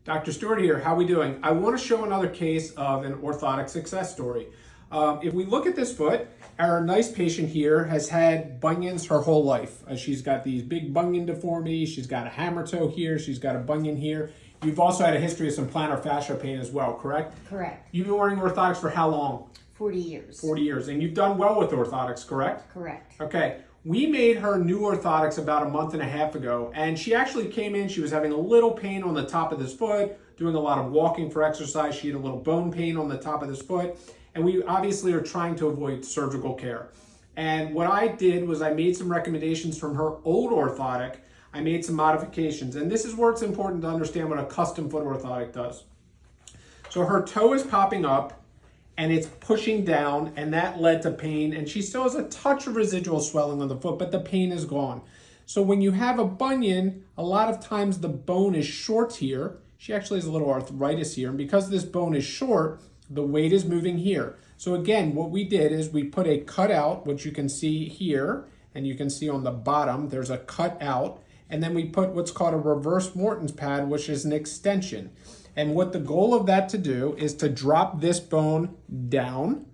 Dr. Stewart here. How are we doing? I want to show another case of an orthotic success story. If we look at this foot, our nice patient here has had bunions her whole life. She's got these big bunion deformities. She's got a hammer toe here. She's got a bunion here. You've also had a history of some plantar fascia pain as well, correct? Correct. You've been wearing orthotics for how long? 40 years. 40 years. And you've done well with orthotics, correct? Correct. Okay. We made her new orthotics about a month and a half ago, and she actually came in, she was having a little pain on the top of this foot, doing a lot of walking for exercise. She had a little bone pain on the top of this foot, and we obviously are trying to avoid surgical care. And what I did was I made some recommendations from her old orthotic. I made some modifications, and this is where it's important to understand what a custom foot orthotic does. So her toe is popping up, and it's pushing down, and that led to pain, and she still has a touch of residual swelling on the foot, but the pain is gone. So when you have a bunion, a lot of times the bone is short here. She actually has a little arthritis here, and because this bone is short, the weight is moving here. So again, what we did is we put a cutout, which you can see here, and you can see on the bottom, there's a cutout, and then we put what's called a reverse Morton's pad, which is an extension. And what the goal of that to do is to drop this bone down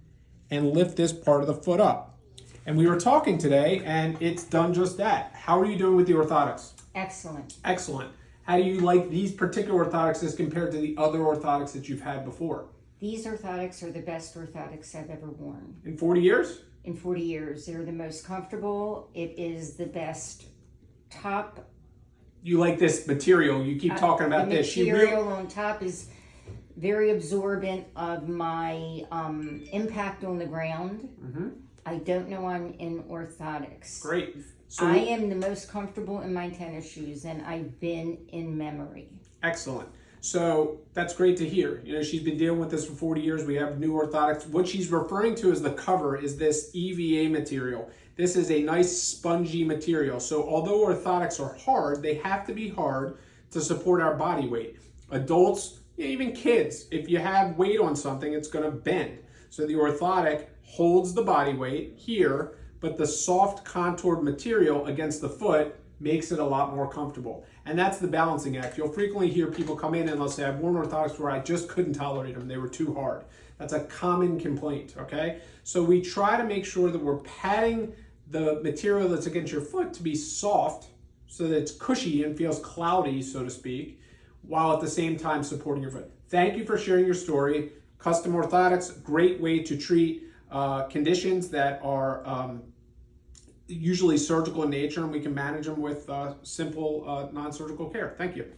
and lift this part of the foot up. And we were talking today, and it's done just that. How are you doing with the orthotics? Excellent. Excellent. How do you like these particular orthotics as compared to the other orthotics that you've had before? These orthotics are the best orthotics I've ever worn. In 40 years? In 40 years. They're the most comfortable. It is the best top. You like this material. You keep talking about this. The material on top is very absorbent of my impact on the ground. Mm-hmm. I don't know I'm in orthotics. Great. So I am the most comfortable in my tennis shoes, and I've been in memory. Excellent. So that's great to hear. You know, she's been dealing with this for 40 years. We have new orthotics. What she's referring to as the cover is this EVA material. This is a nice spongy material. So although orthotics are hard, they have to be hard to support our body weight. Adults, even kids, if you have weight on something, it's going to bend. So the orthotic holds the body weight here, but the soft contoured material against the foot makes it a lot more comfortable. And that's the balancing act. You'll frequently hear people come in and they'll say, I've worn orthotics where I just couldn't tolerate them. They were too hard. That's a common complaint, okay? So we try to make sure that we're padding the material that's against your foot to be soft so that it's cushy and feels cloudy, so to speak, while at the same time supporting your foot. Thank you for sharing your story. Custom orthotics, great way to treat conditions that are usually surgical in nature, and we can manage them with simple non-surgical care. Thank you.